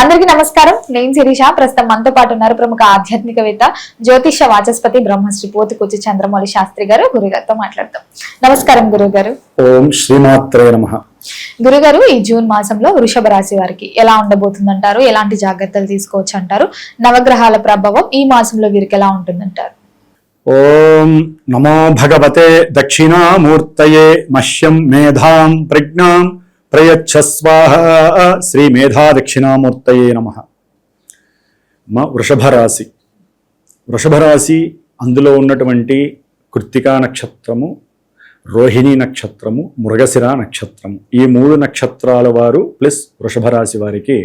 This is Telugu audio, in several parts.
అందరికీ నమస్కారం. నేను శిరీష. ప్రస్తుతం మనతో పాటు ఉన్నారు ప్రముఖ ఆధ్యాత్మికవేత్త జ్యోతిష వాచస్పతి బ్రహ్మశ్రీ పోతుకూర్చి చంద్రమౌళి శాస్త్రి గారు. గురుగారితో మాట్లాడతాం. నమస్కారం గురుగారు. ఓం శ్రీమాత్రే నమః. గురుగారు, ఈ జూన్ మాసంలో వృషభ రాశి వారికి ఎలా ఉండబోతుందంటారు? ఎలాంటి జాగ్రత్తలు తీసుకోవచ్చు అంటారు? నవగ్రహాల ప్రభావం ఈ మాసంలో వీరికి ఎలా ఉంటుందంటారు? ఓం నమో భగవతే దక్షిణామూర్తయే మహ్యం మేధాం ప్రజ్ఞాం ప్రయచ్చ స్వాహ. శ్రీ మేధా దక్షిణామూర్తయే నమః. వృషభ రాశి. వృషభ రాశి అందులో ఉన్నటువంటి కృత్తికా నక్షత్రము, రోహిణీ నక్షత్రము, మృగశిర నక్షత్రము, ఈ 3 నక్షత్రాల వారు ప్లస్ వృషభ రాశి వారికి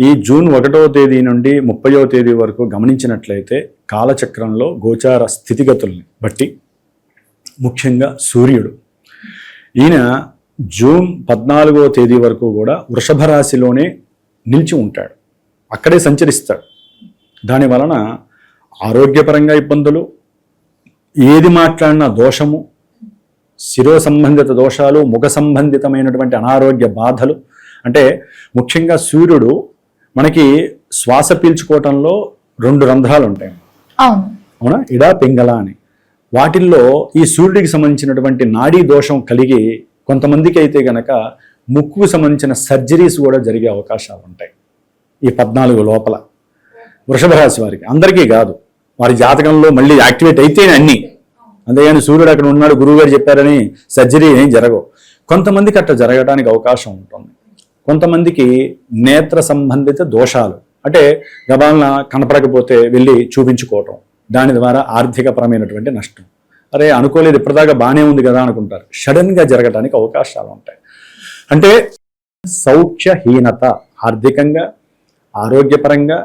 ఈ జూన్ 1వ తేదీ నుండి 30వ తేదీ వరకు గమనించినట్లయితే కాలచక్రంలో గోచార స్థితిగతుల్ని బట్టి ముఖ్యంగా సూర్యుడు ఈయన జూన్ 14వ తేదీ వరకు కూడా వృషభ రాశిలోనే నిలిచి ఉంటాడు, అక్కడే సంచరిస్తాడు. దాని వలన ఆరోగ్యపరంగా ఇబ్బందులు, ఏది మాట్లాడినా దోషము, శిరో సంబంధిత దోషాలు, ముఖ సంబంధితమైనటువంటి అనారోగ్య బాధలు. అంటే ముఖ్యంగా సూర్యుడు మనకి శ్వాస పీల్చుకోవటంలో 2 రంధ్రాలు ఉంటాయి, అవునా, ఇడా పింగళ అని. వాటిల్లో ఈ సూర్యుడికి సంబంధించినటువంటి నాడీ దోషం కలిగి కొంతమందికి అయితే గనక ముక్కుకు సంబంధించిన సర్జరీస్ కూడా జరిగే అవకాశాలు ఉంటాయి ఈ 14 లోపల. వృషభ రాశి వారికి, అందరికీ కాదు, వారి జాతకంలో మళ్ళీ యాక్టివేట్ అయితేనే అన్నీ. అంతేగాని సూర్యుడు అక్కడ ఉన్నాడు, గురువుగారు చెప్పారని సర్జరీ ఏం జరగవు. కొంతమందికి అట్లా జరగడానికి అవకాశం ఉంటుంది. కొంతమందికి నేత్ర సంబంధిత దోషాలు, అంటే గబాలన కనపడకపోతే వెళ్ళి చూపించుకోవటం, దాని ద్వారా ఆర్థికపరమైనటువంటి నష్టం. అరే అనుకోలేదు, ఇప్పటిదాకా బాగానే ఉంది కదా అనుకుంటారు, సడన్గా జరగడానికి అవకాశాలు ఉంటాయి. అంటే సౌఖ్యహీనత, ఆర్థికంగా ఆరోగ్యపరంగా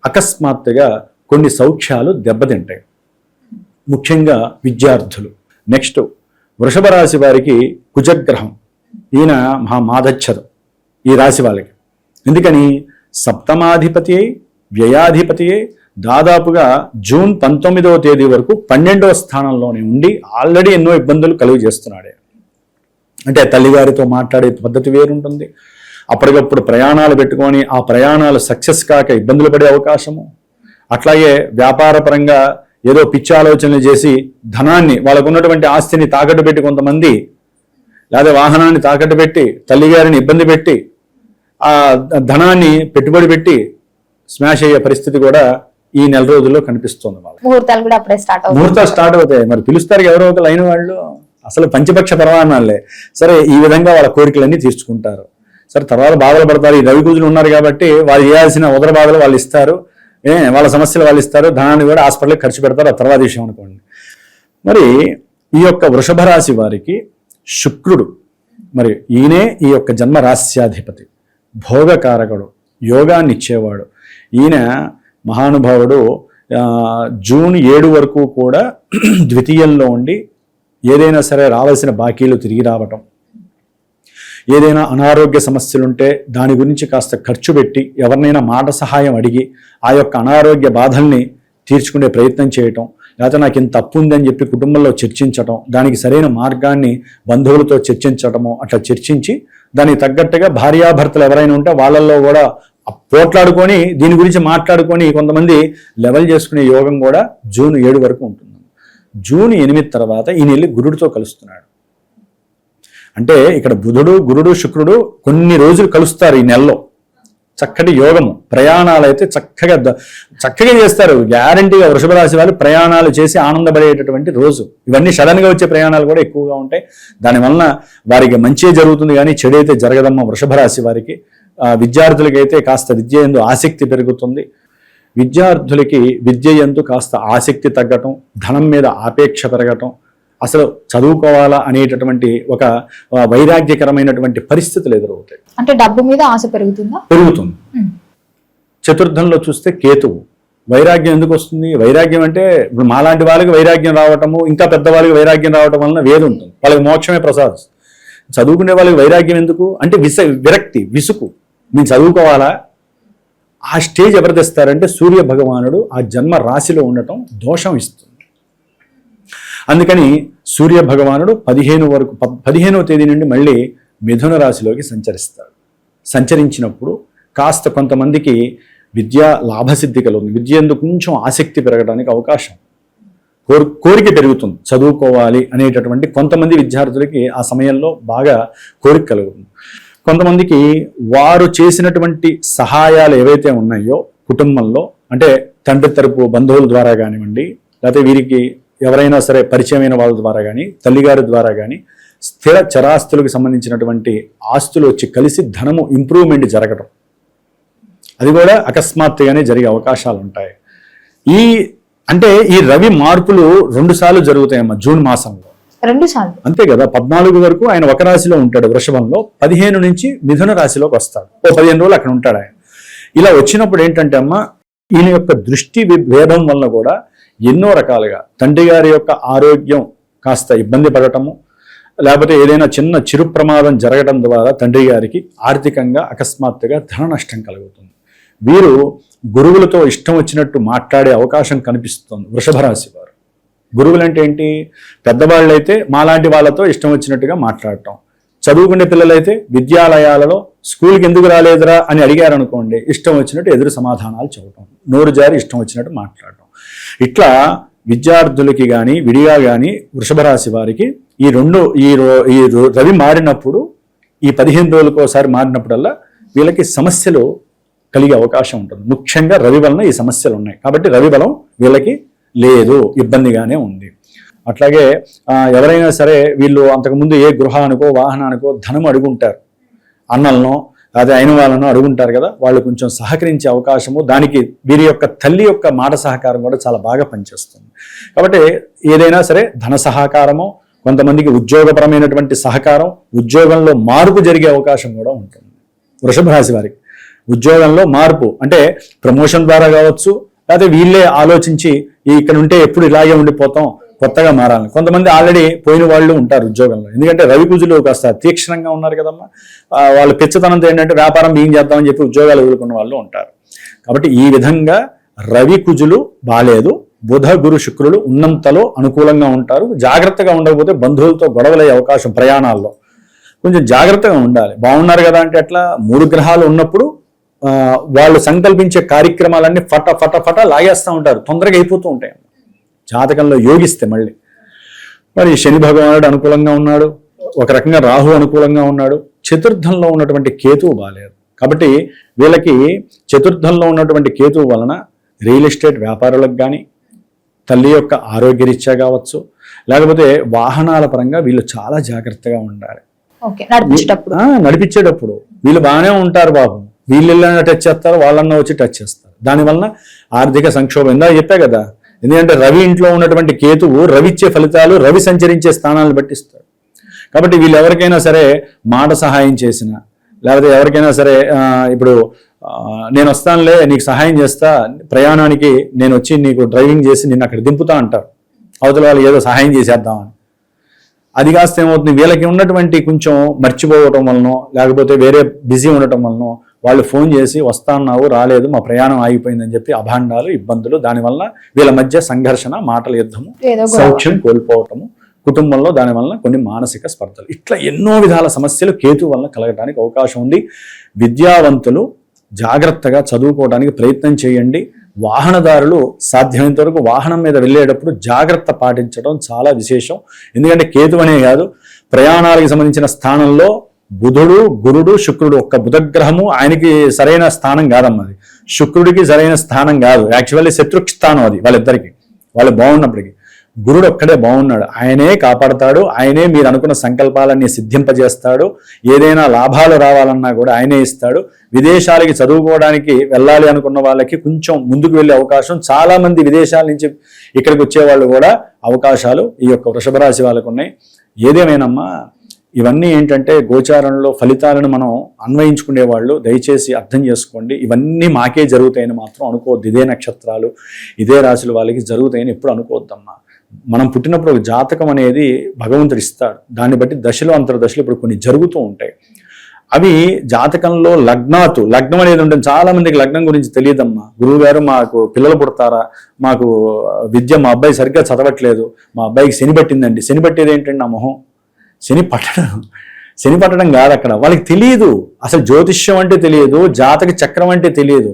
అకస్మాత్తుగా కొన్ని సౌఖ్యాలు దెబ్బతింటాయి, ముఖ్యంగా విద్యార్థులు. నెక్స్ట్ వృషభ రాశి వారికి కుజగ్రహం, ఈయన మాదచ్చదు ఈ రాశి వాళ్ళకి. ఎందుకని సప్తమాధిపతి అయి వ్యయాధిపతి అయి దాదాపుగా జూన్ 19వ తేదీ వరకు 12వ స్థానంలోనే ఉండి ఆల్రెడీ ఎన్నో ఇబ్బందులు కలుగు చేస్తున్నాడే. అంటే తల్లిగారితో మాట్లాడే పద్ధతి వేరుంటుంది, అప్పటికప్పుడు ప్రయాణాలు పెట్టుకొని ఆ ప్రయాణాలు సక్సెస్ కాక ఇబ్బందులు పడే అవకాశము. అట్లాగే వ్యాపారపరంగా ఏదో పిచ్చి ఆలోచనలు చేసి ధనాన్ని, వాళ్ళకు ఉన్నటువంటి ఆస్తిని తాకట్టు పెట్టి కొంతమంది, లేదా వాహనాన్ని తాకట్టు పెట్టి తల్లిగారిని ఇబ్బంది పెట్టి ఆ ధనాన్ని పెట్టుబడి పెట్టి స్మాష్ అయ్యే పరిస్థితి కూడా ఈ నెల రోజుల్లో కనిపిస్తుంది. ముహూర్తాలు కూడా అప్పుడే స్టార్ట్ అవుతాయి. మరి పిలుస్తారు ఎవరో ఒకరు అయిన వాళ్ళు, అసలు పంచపక్ష పరమాన్నాలే. సరే, ఈ విధంగా వాళ్ళ కోరికలన్నీ తీర్చుకుంటారు. సరే, తర్వాత బాధలు పడతారు. ఈ రవి కూజులు ఉన్నారు కాబట్టి వాళ్ళు చేయాల్సిన ఉదర బాధలు వాళ్ళు ఇస్తారు, వాళ్ళ సమస్యలు వాళ్ళు ఇస్తారు, ధనాన్ని కూడా హాస్పిటల్కి ఖర్చు పెడతారు. ఆ తర్వాత విషయం అనుకోండి. మరి ఈ యొక్క వృషభ రాశి వారికి శుక్రుడు, మరి ఈయనే ఈ యొక్క జన్మ రాశ్యాధిపతి, భోగకారకుడు, యోగాన్ని ఇచ్చేవాడు. ఈయన మహానుభావుడు జూన్ 7 వరకు కూడా ద్వితీయంలో ఉండి ఏదైనా సరే రావాల్సిన బాకీలు తిరిగి రావటం, ఏదైనా అనారోగ్య సమస్యలుంటే దాని గురించి కాస్త ఖర్చు పెట్టి ఎవరినైనా మాట సహాయం అడిగి ఆ యొక్క అనారోగ్య బాధల్ని తీర్చుకునే ప్రయత్నం చేయటం, లేకపోతే నాకు ఇంత తప్పు ఉందని చెప్పి కుటుంబంలో చర్చించటం, దానికి సరైన మార్గాన్ని బంధువులతో చర్చించటము, అట్లా చర్చించి దానికి తగ్గట్టుగా భార్యాభర్తలు ఎవరైనా ఉంటే వాళ్ళల్లో కూడా పోట్లాడుకొని దీని గురించి మాట్లాడుకొని కొంతమంది లెవెల్ చేసుకునే యోగం కూడా జూన్ 7 వరకు ఉంటుంది. జూన్ 8 తర్వాత ఈయన వెళ్ళి గురుడితో కలుస్తున్నాడు. అంటే ఇక్కడ బుధుడు, గురుడు, శుక్రుడు కొన్ని రోజులు కలుస్తారు ఈ నెలలో. చక్కటి యోగము, ప్రయాణాలు అయితే చక్కగా చేస్తారు. గ్యారంటీగా వృషభ రాశి వాళ్ళు ప్రయాణాలు చేసి ఆనందపడేటటువంటి రోజు. ఇవన్నీ సడన్గా వచ్చే ప్రయాణాలు కూడా ఎక్కువగా ఉంటాయి. దానివలన వారికి మంచి జరుగుతుంది, కానీ చెడు అయితే జరగదమ్మ వృషభ రాశి వారికి. విద్యార్థులకైతే కాస్త విద్య యందు ఆసక్తి పెరుగుతుంది. విద్యార్థులకి విద్య యందు కాస్త ఆసక్తి తగ్గటం, ధనం మీద ఆపేక్ష పెరగటం, అసలు చదువుకోవాలా అనేటటువంటి ఒక వైరాగ్యకరమైనటువంటి పరిస్థితులు ఎదురవుతాయి. అంటే డబ్బు మీద ఆశ పెరుగుతుంది. చతుర్థంలో చూస్తే కేతువు. వైరాగ్యం ఎందుకు వస్తుంది? వైరాగ్యం అంటే ఇప్పుడు మాలాంటి వాళ్ళకి వైరాగ్యం రావటము, ఇంకా పెద్దవాళ్ళకి వైరాగ్యం రావటం వలన వేది ఉంటుంది, వాళ్ళకి మోక్షమే ప్రసాదం. చదువుకునే వాళ్ళకి వైరాగ్యం ఎందుకు అంటే విరక్తి, విసుగు. నేను చదువుకోవాలా, ఆ స్టేజ్ ఎవరు తెస్తారంటే సూర్య భగవానుడు ఆ జన్మ రాశిలో ఉండటం దోషం ఇస్తుంది. అందుకని సూర్య భగవానుడు 15వ తేదీ నుండి మళ్ళీ మిథున రాశిలోకి సంచరిస్తాడు. సంచరించినప్పుడు కాస్త కొంతమందికి విద్యా లాభసిద్ధి కలుగుతుంది, విద్య ఎందు కొంచెం ఆసక్తి పెరగడానికి అవకాశం, కోరిక పెరుగుతుంది, చదువుకోవాలి అనేటటువంటి కొంతమంది విద్యార్థులకి ఆ సమయంలో బాగా కోరిక కలుగుతుంది. కొంతమందికి వారు చేసినటువంటి సహాయాలు ఏవైతే ఉన్నాయో కుటుంబంలో, అంటే తండ్రి తరపు బంధువుల ద్వారా కానివ్వండి, లేకపోతే వీరికి ఎవరైనా సరే పరిచయమైన వాళ్ళ ద్వారా కానీ, తల్లిగారి ద్వారా కానీ స్థిర చరాస్తులకు సంబంధించినటువంటి ఆస్తులు వచ్చి కలిసి ధనము ఇంప్రూవ్మెంట్ జరగడం, అది కూడా అకస్మాత్తుగానే జరిగే అవకాశాలు ఉంటాయి. ఈ రవి మార్పులు 2 సార్లు జరుగుతాయమ్మా జూన్ మాసంలో, 2 సార్లు అంతే కదా. 14 వరకు ఆయన ఒక రాశిలో ఉంటాడు వృషభంలో, 15 నుంచి మిథున రాశిలోకి వస్తాడు, 15 రోజులు అక్కడ ఉంటాడు ఆయన. ఇలా వచ్చినప్పుడు ఏంటంటే అమ్మా, ఈయన యొక్క దృష్టి భేదం వల్ల కూడా ఎన్నో రకాలుగా తండ్రి గారి యొక్క ఆరోగ్యం కాస్త ఇబ్బంది పడటము, లేకపోతే ఏదైనా చిన్న చిరు ప్రమాదం జరగడం ద్వారా తండ్రి గారికి ఆర్థికంగా అకస్మాత్తుగా ధన నష్టం కలుగుతుంది. వీరు గురువులతో ఇష్టం వచ్చినట్టు మాట్లాడే అవకాశం కనిపిస్తుంది వృషభ రాశి వారు. గురువులు అంటే ఏంటి? పెద్దవాళ్ళైతే మాలాంటి వాళ్ళతో ఇష్టం వచ్చినట్టుగా మాట్లాడటం, చదువుకునే పిల్లలైతే విద్యాలయాలలో స్కూల్కి ఎందుకు రాలేదురా అని అడిగారు అనుకోండి, ఇష్టం వచ్చినట్టు ఎదురు సమాధానాలు చెప్పటం, నోరు జారి ఇష్టం వచ్చినట్టు మాట్లాడటం. ఇట్లా విద్యార్థులకి కానీ విడిగా కానీ వృషభ రాశి వారికి ఈ రవి మారినప్పుడు, ఈ 15 రోజులకు ఒకసారి మారినప్పుడల్లా వీళ్ళకి సమస్యలు కలిగే అవకాశం ఉంటుంది. ముఖ్యంగా రవి వలన ఈ సమస్యలు ఉన్నాయి కాబట్టి రవి బలం వీళ్ళకి లేదు, ఇబ్బందిగానే ఉంది. అట్లాగే ఎవరైనా సరే వీళ్ళు అంతకుముందు ఏ గృహానికో వాహనానికో ధనం అడుగుంటారు, అన్నలను అదే అయిన వాళ్ళను అడుగుంటారు కదా, వాళ్ళు కొంచెం సహకరించే అవకాశము, దానికి వీరి యొక్క తల్లి యొక్క మాట సహకారం కూడా చాలా బాగా పనిచేస్తుంది. కాబట్టి ఏదైనా సరే ధన సహకారము, కొంతమందికి ఉద్యోగపరమైనటువంటి సహకారం, ఉద్యోగంలో మార్పు జరిగే అవకాశం కూడా ఉంటుంది వృషభ రాశి వారికి. ఉద్యోగంలో మార్పు అంటే ప్రమోషన్ ద్వారా కావచ్చు, లేకపోతే వీళ్ళే ఆలోచించి ఇక్కడ ఉంటే ఎప్పుడు ఇలాగే ఉండిపోతాం, కొత్తగా మారాలని. కొంతమంది ఆల్రెడీ పోయిన వాళ్ళు ఉంటారు ఉద్యోగంలో, ఎందుకంటే రవి కుజులు కాస్త తీక్షణంగా ఉన్నారు కదమ్మా, వాళ్ళ పిచ్చతనంతో ఏంటంటే వ్యాపారం ఏం చేద్దామని చెప్పి ఉద్యోగాలు వదులుకున్న వాళ్ళు ఉంటారు. కాబట్టి ఈ విధంగా రవి కుజులు బాలేదు, బుధ గురు శుక్రులు ఉన్నంతలో అనుకూలంగా ఉంటారు. జాగ్రత్తగా ఉండకపోతే బంధువులతో గొడవలయ్యే అవకాశం, ప్రయాణాల్లో కొంచెం జాగ్రత్తగా ఉండాలి. బాగున్నారు కదా అంటే అట్లా 3 గ్రహాలు ఉన్నప్పుడు వాళ్ళు సంకల్పించే కార్యక్రమాలన్నీ ఫట లాగేస్తూ ఉంటారు, తొందరగా అయిపోతూ ఉంటాయి జాతకంలో యోగిస్తే. మరి శని భగవానుడు అనుకూలంగా ఉన్నాడు, ఒక రకంగా రాహు అనుకూలంగా ఉన్నాడు, చతుర్థంలో ఉన్నటువంటి కేతువు బాలేదు. కాబట్టి వీళ్ళకి చతుర్థంలో ఉన్నటువంటి కేతువు వలన రియల్ ఎస్టేట్ వ్యాపారులకు కానీ, తల్లి యొక్క ఆరోగ్యరీత్యా కావచ్చు, లేకపోతే వాహనాల పరంగా వీళ్ళు చాలా జాగ్రత్తగా ఉండాలి. నడిపించేటప్పుడు వీళ్ళు బాగానే ఉంటారు బాబు, వీళ్ళన్నా టచ్ చేస్తారు, వాళ్ళన్నా వచ్చి టచ్ చేస్తారు, దానివల్ల ఆర్థిక సంక్షోభం. ఇందా చెప్పా కదా, ఎందుకంటే రవి ఇంట్లో ఉన్నటువంటి కేతువు రవి ఇచ్చే ఫలితాలు రవి సంచరించే స్థానాలను బట్టిస్తాడు. కాబట్టి వీళ్ళు ఎవరికైనా సరే మాట సహాయం చేసిన, లేకపోతే ఎవరికైనా సరే ఇప్పుడు నేను వస్తానులే నీకు సహాయం చేస్తా, ప్రయాణానికి నేను వచ్చి నీకు డ్రైవింగ్ చేసి నిన్ను అక్కడ దింపుతా అంటారు, అవతల వాళ్ళు ఏదో సహాయం చేసేద్దామని. అది కాస్త ఏమవుతుంది, వీళ్ళకి ఉన్నటువంటి కొంచెం మర్చిపోవటం వలనో, లేకపోతే వేరే బిజీ ఉండటం వలనో వాళ్ళు ఫోన్ చేసి వస్తాన్నావు రాలేదు, మా ప్రయాణం ఆగిపోయిందని చెప్పి అభాండాలు, ఇబ్బందులు, దానివల్ల వీళ్ళ మధ్య సంఘర్షణ, మాటల యుద్ధము, సౌఖ్యం కోల్పోవటము, కుటుంబంలో దానివల్ల కొన్ని మానసిక స్పర్ధలు, ఇట్లా ఎన్నో విధాల సమస్యలు కేతు వలన కలగడానికి అవకాశం ఉంది. విద్యావంతులు జాగ్రత్తగా చదువుకోవడానికి ప్రయత్నం చేయండి. వాహనదారులు సాధ్యమైనంత వరకు వాహనం మీద వెళ్ళేటప్పుడు జాగ్రత్త పాటించడం చాలా విశేషం. ఎందుకంటే కేతు అనే కాదు, ప్రయాణాలకు సంబంధించిన స్థానంలో బుధుడు, గురుడు, శుక్రుడు, ఒక్క బుధగ్రహము ఆయనకి సరైన స్థానం కాదమ్మా, అది శుక్రుడికి సరైన స్థానం కాదు, యాక్చువల్లీ శత్రుస్థానం అది వాళ్ళిద్దరికి. వాళ్ళు బాగున్నప్పటికీ గురుడు ఒక్కడే బాగున్నాడు, ఆయనే కాపాడతాడు, ఆయనే మీరు అనుకున్న సంకల్పాలన్నీ సిద్ధింపజేస్తాడు, ఏదైనా లాభాలు రావాలన్నా కూడా ఆయనే ఇస్తాడు. విదేశాలకి చదువుకోవడానికి వెళ్ళాలి అనుకున్న వాళ్ళకి కొంచెం ముందుకు వెళ్ళే అవకాశం, చాలా మంది విదేశాల నుంచి ఇక్కడికి వచ్చేవాళ్ళు కూడా అవకాశాలు ఈ యొక్క వృషభ రాశి వాళ్ళకు ఉన్నాయి. ఏదేమైనమ్మా ఇవన్నీ ఏంటంటే గోచారంలో ఫలితాలను మనం అన్వయించుకునే వాళ్ళు దయచేసి అర్థం చేసుకోండి. ఇవన్నీ మాకే జరుగుతాయని మాత్రం అనుకోవద్దు, ఇదే నక్షత్రాలు ఇదే రాశుల వాళ్ళకి జరుగుతాయని ఎప్పుడు అనుకోవద్దమ్మా. మనం పుట్టినప్పుడు ఒక జాతకం అనేది భగవంతుడు ఇస్తాడు, దాన్ని బట్టి దశలు అంతర్దశలు ఇప్పుడు కొన్ని జరుగుతూ ఉంటాయి. అవి జాతకంలో లగ్నం అనేది ఉంటుంది. చాలా మందికి లగ్నం గురించి తెలియదమ్మా. గురువు గారు మాకు పిల్లలు పుడతారా, మాకు విద్య మా అబ్బాయి సరిగ్గా చదవట్లేదు, మా అబ్బాయికి శని పట్టిందండి. శని పట్టేది ఏంటండి? నా మొహం శని పట్టడం. శని పట్టడం కాదు అక్కడ, వాళ్ళకి తెలియదు అసలు జ్యోతిష్యం అంటే తెలియదు, జాతక చక్రం అంటే తెలియదు.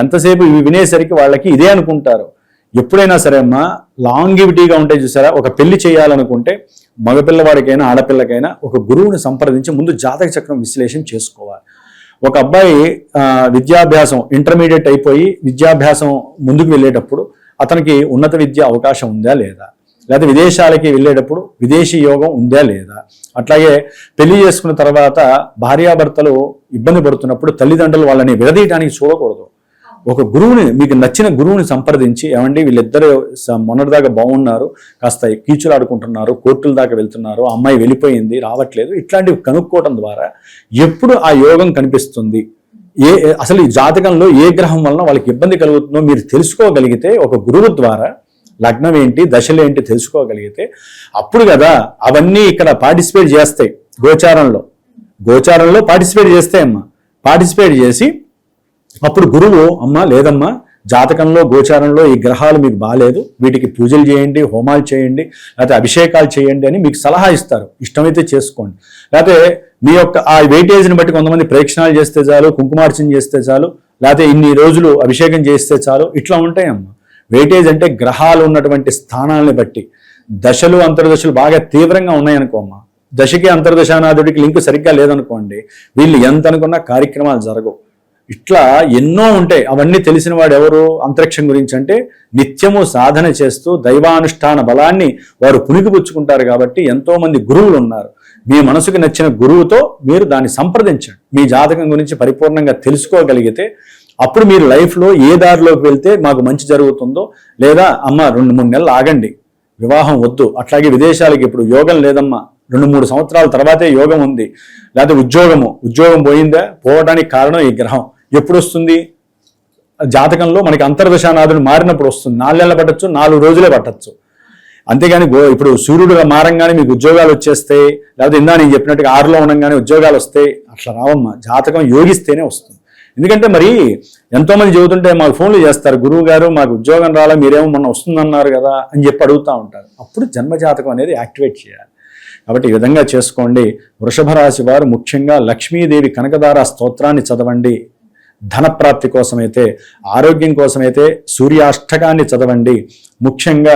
ఎంతసేపు ఇవి వినేసరికి వాళ్ళకి ఇదే అనుకుంటారు. ఎప్పుడైనా సరే అమ్మా లాంగివిటీగా ఉంటాయి చూసారా, ఒక పెళ్లి చేయాలనుకుంటే మగపిల్లవాడికైనా ఆడపిల్లకైనా ఒక గురువుని సంప్రదించి ముందు జాతక చక్రం విశ్లేషణ చేసుకోవాలి. ఒక అబ్బాయి విద్యాభ్యాసం ఇంటర్మీడియట్ అయిపోయి విద్యాభ్యాసం ముందుకు వెళ్ళేటప్పుడు అతనికి ఉన్నత విద్య అవకాశం ఉందా లేదా, లేదా విదేశాలకి వెళ్ళేటప్పుడు విదేశీ యోగం ఉందా లేదా, అట్లాగే పెళ్లి చేసుకున్న తర్వాత భార్యాభర్తలు ఇబ్బంది పడుతున్నప్పుడు తల్లిదండ్రులు వాళ్ళని విడదీయడానికి చూడకూడదు. ఒక గురువుని, మీకు నచ్చిన గురువుని సంప్రదించి, ఏమండి వీళ్ళిద్దరు మొన్నటిదాకా బాగున్నారు, కాస్త కీచులాడుకుంటున్నారు, కోర్టుల దాకా వెళ్తున్నారు, అమ్మాయి వెళ్ళిపోయింది రావట్లేదు, ఇట్లాంటివి కనుక్కోవటం ద్వారా ఎప్పుడు ఆ యోగం కనిపిస్తుంది, అసలు ఈ జాతకంలో ఏ గ్రహం వలన వాళ్ళకి ఇబ్బంది కలుగుతుందో మీరు తెలుసుకోగలిగితే, ఒక గురువు ద్వారా లగ్నం ఏంటి దశలు ఏంటి తెలుసుకోగలిగితే అప్పుడు కదా అవన్నీ ఇక్కడ పార్టిసిపేట్ చేస్తాయి. గోచారంలో పార్టిసిపేట్ చేస్తాయి అమ్మా. పార్టిసిపేట్ చేసి అప్పుడు గురువు అమ్మ లేదమ్మా జాతకంలో గోచారంలో ఈ గ్రహాలు మీకు బాగాలేదు, వీటికి పూజలు చేయండి, హోమాలు చేయండి, లేకపోతే అభిషేకాలు చేయండి అని మీకు సలహా ఇస్తారు. ఇష్టమైతే చేసుకోండి, లేకపోతే మీ యొక్క ఆ వెయిటేజ్ని బట్టి కొంతమంది ప్రేక్షణాలు చేస్తే చాలు, కుంకుమార్చన చేస్తే చాలు, లేకపోతే ఇన్ని రోజులు అభిషేకం చేస్తే చాలు, ఇట్లా ఉంటాయమ్మా. వెయిటేజ్ అంటే గ్రహాలు ఉన్నటువంటి స్థానాలని బట్టి. దశలు అంతర్దశలు బాగా తీవ్రంగా ఉన్నాయనుకోమ్మా, దశకి అంతర్దశానాథుడికి లింక్ సరిగ్గా లేదనుకోండి, వీళ్ళు ఎంత అనుకున్నా కార్యక్రమాలు జరగవు. ఇట్లా ఎన్నో ఉంటాయి. అవన్నీ తెలిసిన వాడు ఎవరు అంతరిక్షం గురించి అంటే నిత్యము సాధన చేస్తూ దైవానుష్ఠాన బలాన్ని వారు పుణికిపుచ్చుకుంటారు. కాబట్టి ఎంతో మంది గురువులు ఉన్నారు. మీ మనసుకు నచ్చిన గురువుతో మీరు దాన్ని సంప్రదించండి. మీ జాతకం గురించి పరిపూర్ణంగా తెలుసుకోగలిగితే అప్పుడు మీరు లైఫ్లో ఏ దారిలోకి వెళ్తే మాకు మంచి జరుగుతుందో, లేదా అమ్మ 2-3 నెలలు ఆగండి, వివాహం వద్దు, అట్లాగే విదేశాలకి ఇప్పుడు యోగం లేదమ్మా, 2-3 సంవత్సరాల తర్వాతే యోగం ఉంది, లేకపోతే ఉద్యోగం పోయిందా, పోవడానికి కారణం ఈ గ్రహం. ఎప్పుడు వస్తుంది జాతకంలో మనకి అంతర్దశానాథుడు మారినప్పుడు వస్తుంది. 4 నెలలు పట్టచ్చు, 4 రోజులే పట్టచ్చు. అంతేగాని ఇప్పుడు సూర్యుడుగా మారంగానే మీకు ఉద్యోగాలు వచ్చేస్తాయి, లేకపోతే ఇందా నేను చెప్పినట్టుగా 6లో ఉండగానే ఉద్యోగాలు వస్తాయి, అట్లా రావమ్మా. జాతకం యోగిస్తేనే వస్తుంది. ఎందుకంటే మరి ఎంతోమంది చెబుతుంటే మాకు ఫోన్లు చేస్తారు, గురువు గారు మాకు ఉద్యోగం రాలా, మీరేమో మొన్న వస్తుందన్నారు కదా అని చెప్పి అడుగుతూ ఉంటారు. అప్పుడు జన్మజాతకం అనేది యాక్టివేట్ చేయాలి. కాబట్టి ఈ విధంగా చేసుకోండి. వృషభ రాశి వారు ముఖ్యంగా లక్ష్మీదేవి కనకదార స్తోత్రాన్ని చదవండి. ధనప్రాప్తి కోసమైతే, ఆరోగ్యం కోసమైతే సూర్యాష్టకాన్ని చదవండి. ముఖ్యంగా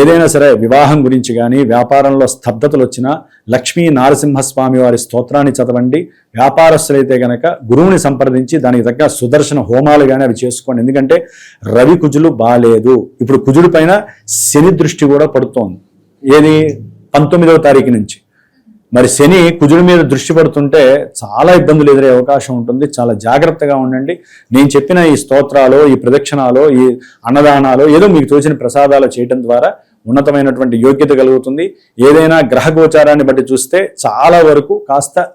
ఏదైనా సరే వివాహం గురించి కానీ వ్యాపారంలో స్తబ్దతలు వచ్చినా లక్ష్మీ నారసింహస్వామి వారి స్తోత్రాన్ని చదవండి. వ్యాపారస్తులైతే గనక గురువుని సంప్రదించి దానికి తగ్గ సుదర్శన హోమాలు కానీ అవి చేసుకోండి. ఎందుకంటే రవి కుజులు బాలేదు. ఇప్పుడు కుజుడి పైన శని దృష్టి కూడా పడుతోంది. ఏది 19వ తారీఖు నుంచి. మరి శని కుజుడి మీద దృష్టి పడుతుంటే చాలా ఇబ్బందులు ఎదురే అవకాశం ఉంటుంది. చాలా జాగ్రత్తగా ఉండండి. నేను చెప్పిన ఈ స్తోత్రాలు, ఈ ప్రదక్షిణాలు, ఈ అన్నదానాలు, ఏదో మీకు తోచిన ప్రసాదాలు చేయడం ద్వారా ఉన్నతమైనటువంటి యోగ్యత కలుగుతుంది. ఏదైనా గ్రహ గోచారాన్ని బట్టి చూస్తే చాలా వరకు కాస్త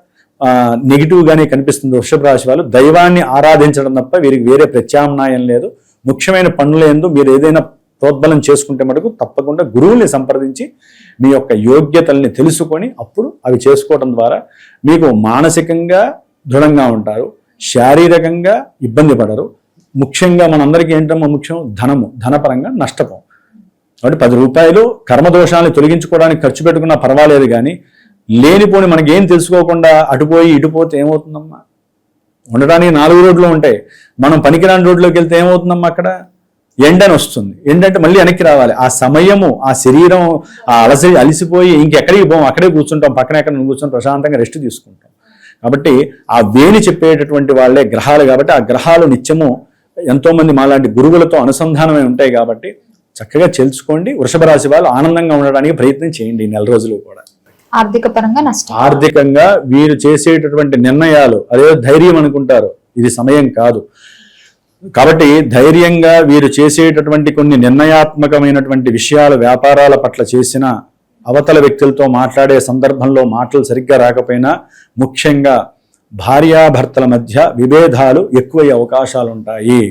నెగిటివ్గానే కనిపిస్తుంది. వృషభ రాశి వాళ్ళు దైవాన్ని ఆరాధించడం తప్ప వీరికి వేరే ప్రత్యామ్నాయం లేదు. ముఖ్యమైన పనులందు మీరు ఏదైనా ప్రోద్బలం చేసుకుంటే మటుకు తప్పకుండా గురువుల్ని సంప్రదించి మీ యొక్క యోగ్యతల్ని తెలుసుకొని అప్పుడు అవి చేసుకోవడం ద్వారా మీకు మానసికంగా దృఢంగా ఉంటారు, శారీరకంగా ఇబ్బంది పడరు. ముఖ్యంగా మనందరికీ ఏంటమ్మా ముఖ్యం, ధనపరంగా నష్టపోం. కాబట్టి 10 రూపాయలు కర్మదోషాలను తొలగించుకోవడానికి ఖర్చు పెట్టుకున్నా పర్వాలేదు, కానీ లేనిపోని మనకేం తెలుసుకోకుండా అటుపోయి ఇటుపోతే ఏమవుతుందమ్మా? ఉండడానికి 4 రోడ్లు ఉంటాయి, మనం పనికిరాని రోడ్లోకి వెళ్తే ఏమవుతుందమ్మా? అక్కడ ఎండని వస్తుంది. ఎండంటే మళ్ళీ వెనక్కి రావాలి. ఆ సమయము, ఆ శరీరం అలసిపోయి ఇంకెక్కడికి పోం, అక్కడే కూర్చుంటాం, పక్కన ఎక్కడ కూర్చొని ప్రశాంతంగా రెస్ట్ తీసుకుంటాం. కాబట్టి ఆ వేణి చెప్పేటటువంటి వాళ్ళే గ్రహాలు. కాబట్టి ఆ గ్రహాలు నిత్యము ఎంతోమంది మాలాంటి గురువులతో అనుసంధానమై ఉంటాయి. కాబట్టి చక్కగా తెలుసుకోండి. వృషభ రాశి వాళ్ళు ఆనందంగా ఉండడానికి ప్రయత్నం చేయండి ఈ 4 రోజులు కూడా. ఆర్థిక పరంగా నష్టం, ఆర్థికంగా వీరు చేసేటటువంటి నిర్ణయాలు అదే ధైర్యం అనుకుంటారు, ఇది సమయం కాదు. కాబట్టి ధైర్యంగా వీరు చేసేటటువంటి కొన్ని నిర్ణయాత్మకమైనటువంటి విషయాలు వ్యాపారాల పట్ల చేసిన అవతల వ్యక్తులతో మాట్లాడే సందర్భంలో మాటలు సరిగ్గా రాకపోయినా ముఖ్యంగా భార్యాభర్తల మధ్య విభేదాలు ఎక్కువయ్యే అవకాశాలు ఉంటాయి.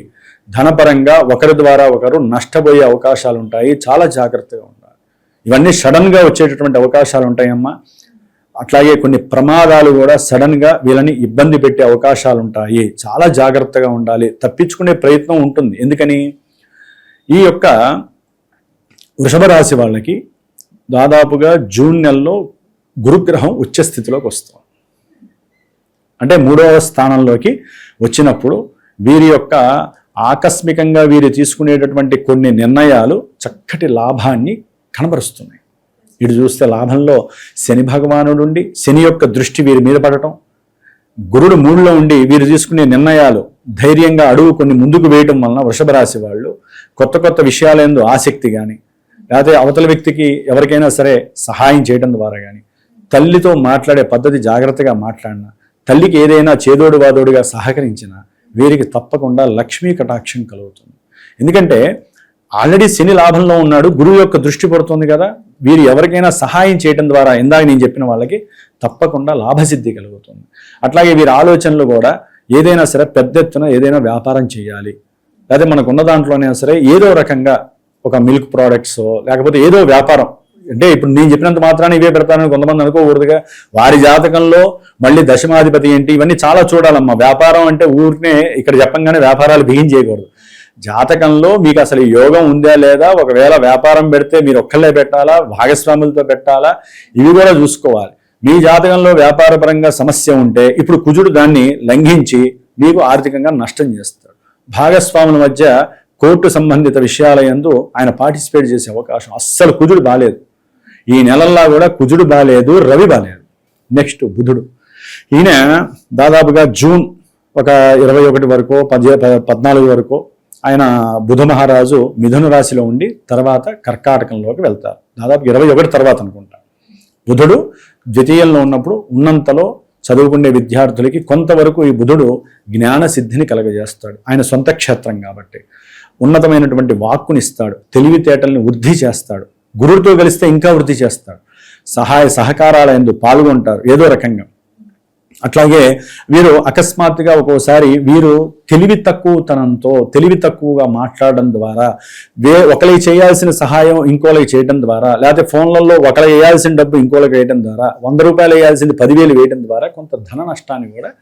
ధనపరంగా ఒకరి ద్వారా ఒకరు నష్టపోయే అవకాశాలు ఉంటాయి. చాలా జాగ్రత్తగా ఉండాలి. ఇవన్నీ సడన్గా వచ్చేటటువంటి అవకాశాలు ఉంటాయమ్మా. అట్లాగే కొన్ని ప్రమాదాలు కూడా సడన్గా వీళ్ళని ఇబ్బంది పెట్టే అవకాశాలు ఉంటాయి. చాలా జాగ్రత్తగా ఉండాలి. తప్పించుకునే ప్రయత్నం ఉంటుంది. ఎందుకని ఈ యొక్క వృషభ రాశి వాళ్ళకి దాదాపుగా జూన్ నెలలో గురుగ్రహం ఉచ్చ స్థితిలోకి వస్తుంది. అంటే 3వ స్థానంలోకి వచ్చినప్పుడు వీరి యొక్క ఆకస్మికంగా వీరు తీసుకునేటటువంటి కొన్ని నిర్ణయాలు చక్కటి లాభాన్ని కనబరుస్తున్నాయి. ఇటు చూస్తే లాభంలో శని భగవానుడు ఉండి శని యొక్క దృష్టి వీరి మీద పడటం, గురుడు 3లో ఉండి వీరు తీసుకునే నిర్ణయాలు ధైర్యంగా అడుగు కొన్ని ముందుకు వేయటం వలన వృషభ రాశి వాళ్ళు కొత్త కొత్త విషయాలందు ఆసక్తి కానీ, లేకపోతే అవతల వ్యక్తికి ఎవరికైనా సరే సహాయం చేయడం ద్వారా కానీ, తల్లితో మాట్లాడే పద్ధతి జాగ్రత్తగా మాట్లాడినా, తల్లికి ఏదైనా చేదోడు వాదోడుగా సహకరించినా వీరికి తప్పకుండా లక్ష్మీ కటాక్షం కలుగుతుంది. ఎందుకంటే ఆల్రెడీ శని లాభంలో ఉన్నాడు, గురువు యొక్క దృష్టి పడుతుంది కదా, వీరు ఎవరికైనా సహాయం చేయడం ద్వారా ఇందాక నేను చెప్పిన వాళ్ళకి తప్పకుండా లాభసిద్ధి కలుగుతుంది. అట్లాగే వీరి ఆలోచనలు కూడా ఏదైనా సరే పెద్ద ఎత్తున ఏదైనా వ్యాపారం చేయాలి, లేదా మనకు ఉన్న దాంట్లోనైనా సరే ఏదో రకంగా ఒక మిల్క్ ప్రోడక్ట్స్ లేకపోతే ఏదో వ్యాపారం. అంటే ఇప్పుడు నేను చెప్పినంత మాత్రాన్ని ఇవే పెడతానని కొంతమంది అనుకోకూడదుగా. వారి జాతకంలో మళ్ళీ దశమాధిపతి ఏంటి ఇవన్నీ చాలా చూడాలమ్మా. వ్యాపారం అంటే ఊరినే ఇక్కడ చెప్పంగానే వ్యాపారాలు బిగించేయకూడదు. జాతకంలో మీకు అసలు యోగం ఉందా లేదా, ఒకవేళ వ్యాపారం పెడితే మీరు ఒక్కళ్ళే పెట్టాలా, భాగస్వాములతో పెట్టాలా, ఇవి కూడా చూసుకోవాలి. మీ జాతకంలో వ్యాపారపరంగా సమస్య ఉంటే ఇప్పుడు కుజుడు దాన్ని లంఘించి మీకు ఆర్థికంగా నష్టం చేస్తాడు. భాగస్వాముల మధ్య కోర్టు సంబంధిత విషయాల యందు ఆయన పార్టిసిపేట్ చేసే అవకాశం. అస్సలు కుజుడు బాలేదు ఈ నెలల్లో కూడా, కుజుడు బాలేదు, రవి బాలేదు. నెక్స్ట్ బుధుడు, ఈయన దాదాపుగా జూన్ ఒక 21 వరకు 14 వరకు ఆయన బుధ మహారాజు మిథున రాశిలో ఉండి తర్వాత కర్కాటకంలోకి వెళ్తారు. దాదాపు 21 తర్వాత అనుకుంటా. బుధుడు ద్వితీయంలో ఉన్నప్పుడు ఉన్నంతలో చదువుకునే విద్యార్థులకి కొంతవరకు ఈ బుధుడు జ్ఞాన సిద్ధిని కలగజేస్తాడు. ఆయన సొంత క్షేత్రం కాబట్టి ఉన్నతమైనటువంటి వాక్కునిస్తాడు, తెలివితేటల్ని వృద్ధి చేస్తాడు, గురుడితో కలిస్తే ఇంకా వృద్ధి చేస్తాడు, సహాయ సహకారాల యందు పాల్గొంటారు ఏదో రకంగా. అట్లాగే వీరు అకస్మాత్తుగా ఒక్కోసారి వీరు తెలివి తక్కువగా మాట్లాడడం ద్వారా ఒకరికి చేయాల్సిన సహాయం ఇంకోళ్ళకి చేయడం ద్వారా, లేకపోతే ఫోన్లలో ఒకరికి వేయాల్సిన డబ్బు ఇంకోళ్ళకి వేయడం ద్వారా, 100 రూపాయలు వేయాల్సింది 10,000 వేయడం ద్వారా కొంత ధన నష్టాన్ని కూడా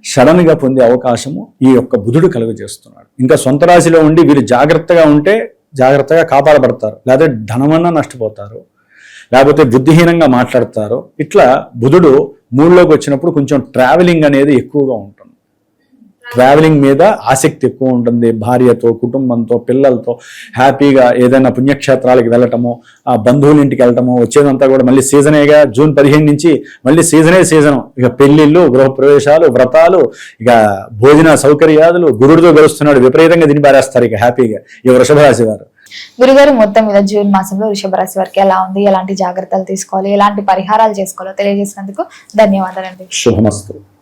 సడన్గా పొందే అవకాశము ఈ యొక్క బుధుడు కలుగజేస్తున్నాడు. ఇంకా సొంత రాశిలో ఉండి వీరు జాగ్రత్తగా ఉంటే జాగ్రత్తగా కాపాడబడతారు, లేకపోతే ధనమన్నా నష్టపోతారు, లేకపోతే బుద్ధిహీనంగా మాట్లాడతారు. ఇట్లా బుధుడు 3లోకి వచ్చినప్పుడు కొంచెం ట్రావెలింగ్ అనేది ఎక్కువగా ఉంటుంది. ట్రావెలింగ్ మీద ఆసక్తి ఎక్కువ ఉంటుంది. భార్యతో, కుటుంబంతో, పిల్లలతో హ్యాపీగా ఏదైనా పుణ్యక్షేత్రాలకు వెళ్ళటము, ఆ బంధువుల ఇంటికి వెళ్ళటము, వచ్చేదంతా కూడా మళ్ళీ సీజనేగా. జూన్ 15 నుంచి మళ్ళీ సీజను. ఇక పెళ్లిళ్ళు, గృహప్రవేశాలు, వ్రతాలు, ఇక భోజన సౌకర్యాలు, గురుడితో గెలుస్తున్నాడు, విపరీతంగా తిని పారేస్తారు ఇక హ్యాపీగా ఈ వృషభ రాశి వారు. గురుగారు, మొత్తం మీద జూన్ మాసంలో వృషభ రాశి వారికి ఎలా ఉంది, ఎలాంటి జాగ్రత్తలు తీసుకోవాలి, ఎలాంటి పరిహారాలు చేసుకోవాలో తెలియజేసినందుకు ధన్యవాదాలండి. శుభమస్తు.